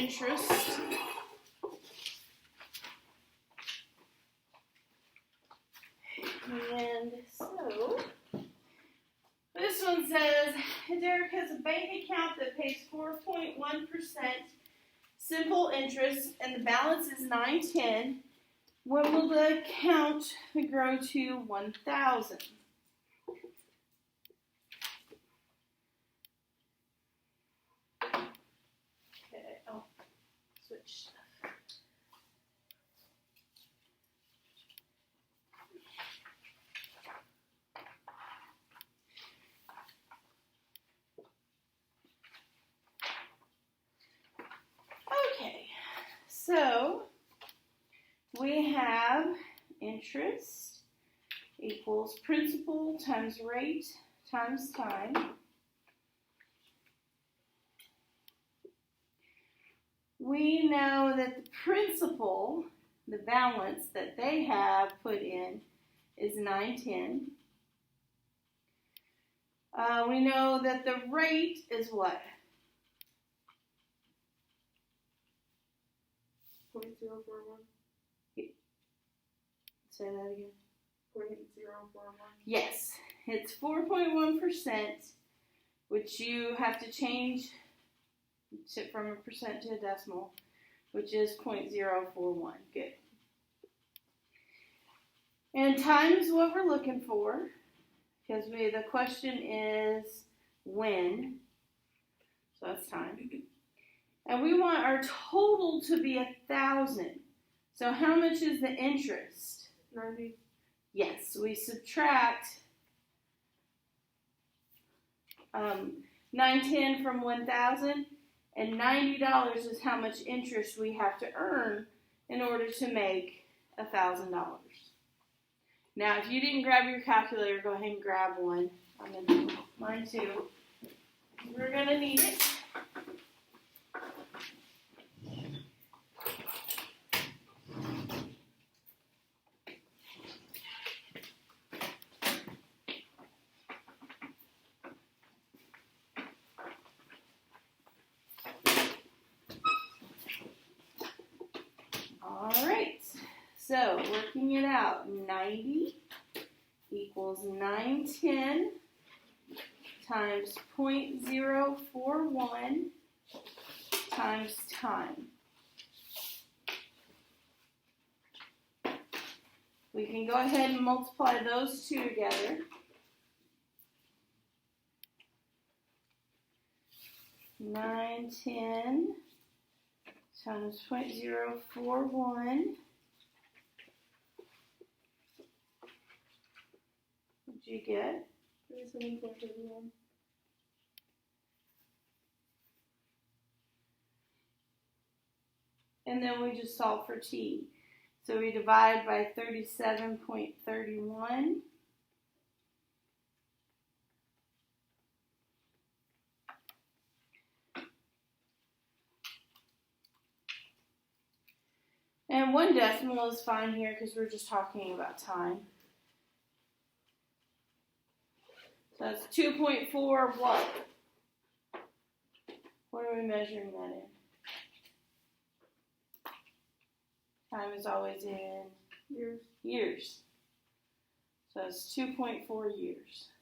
interest. And so, this one says, Derek has a bank account that pays 4.1% simple interest, and the balance is $910. When will the account grow to $1,000? Okay, I'll switch stuff. Okay, so we have interest equals principal times rate times time. We know that the principal, the balance that they have put in, is $910. We know that the rate is what? 0.041. Say that again. 0.041. Yes, it's 4.1%, which you have to change from a percent to a decimal, which is 0.041. Good. And time is what we're looking for, because the question is when, so that's time. And we want our total to be 1,000. So how much is the interest? 90. Yes, we subtract $910 from 1,000, and $90 is how much interest we have to earn in order to make $1,000. Now, if you didn't grab your calculator, go ahead and grab one. I'm going to do mine too. We're going to need it. All right, so working it out, 90 equals 910 times 0.041 times time. We can go ahead and multiply those two together. $910 times 0.041. What'd you get? 37.31. And then we just solve for t. So we divide by 37.31. And one decimal is fine here because we're just talking about time. So that's 2.4 what? What are we measuring that in? Time is always in years. So it's 2.4 years.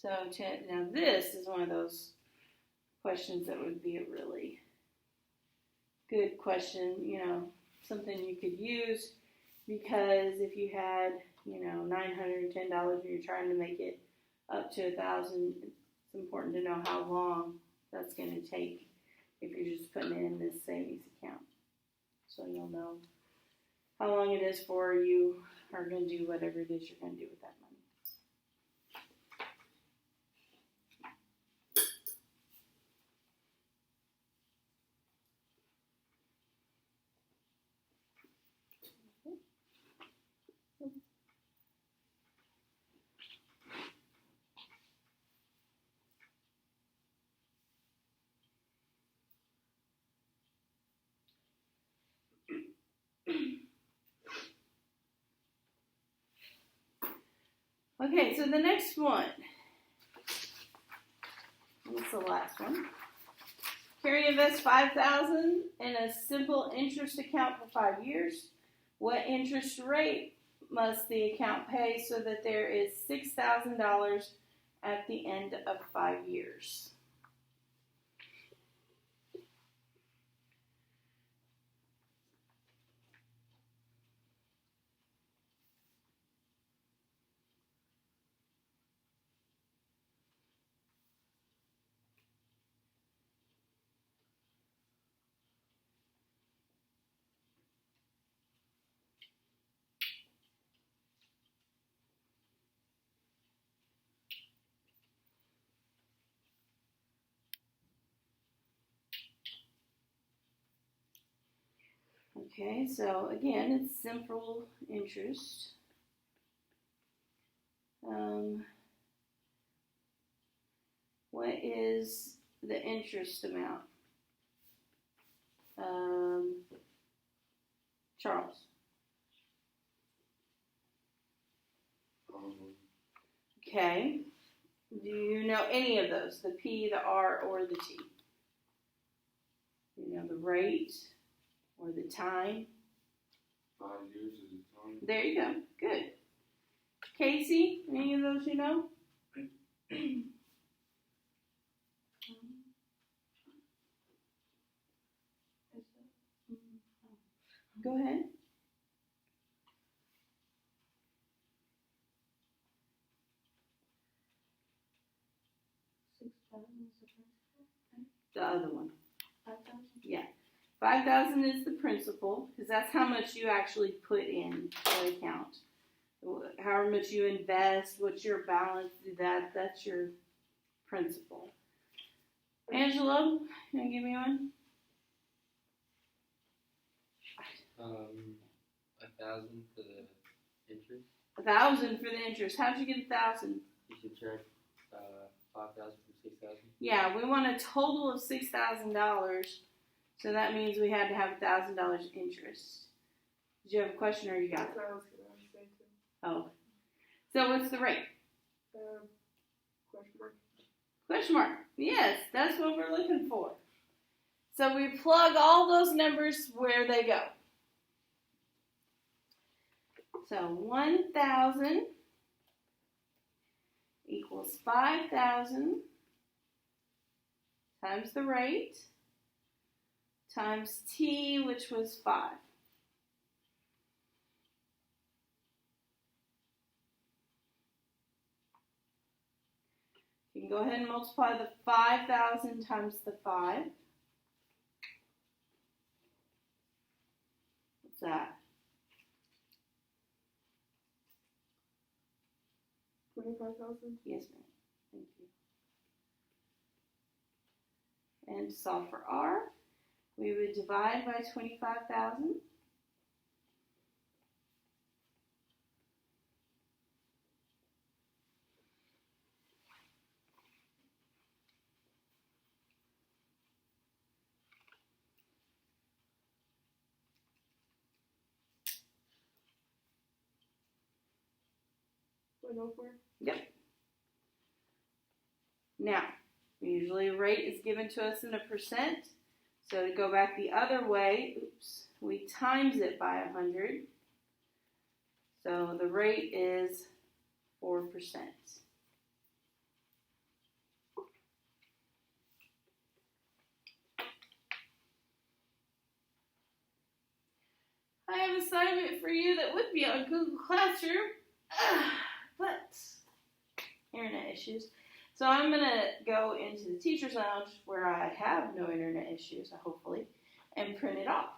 So now this is one of those questions that would be a really good question, something you could use, because if you had, $910 and you're trying to make it up to 1,000, it's important to know how long that's going to take if you're just putting it in this savings account. So you'll know how long it is for you are going to do whatever it is you're going to do with that money. Okay, so the next one, What's the last one? Carry invest $5,000 in a simple interest account for 5 years. What interest rate must the account pay so that there is $6,000 at the end of 5 years? Okay, so again, it's simple interest. What is the interest amount? Charles. Okay. Do you know any of those? The P, the R, or the T? You know the rate or the time? 5 years is the time. There you go. Good. Casey, any of those you know? Go ahead. The other one. 5,000. Yeah. 5,000 is the principal because that's how much you actually put in the account. However much you invest, what's your balance, that's your principal. Angelo, can you give me one? 1,000 for the interest. 1,000 for the interest. How'd you get 1,000? You should check 5,000 from 6,000. Yeah, we want a total of $6,000. So that means we had to have $1,000 interest. Did you have a question or you got it? That's what I was going to say too. Oh. So what's the rate? Question mark. Question mark. Yes, that's what we're looking for. So we plug all those numbers where they go. So 1,000 equals 5,000 times the rate times T, which was 5. You can go ahead and multiply the 5,000 times the 5. What's that? 25,000. Yes, ma'am. Thank you. And to solve for R, we would divide by 25,000. Yep. Now, usually a rate is given to us in a percent. So to go back the other way, we times it by 100. So the rate is 4%. I have an assignment for you that would be on Google Classroom, but internet issues. So I'm going to go into the teacher's lounge where I have no internet issues, hopefully, and print it off.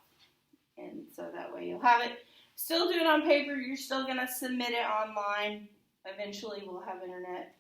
And so that way you'll have it. Still do it on paper. You're still going to submit it online. Eventually we'll have internet.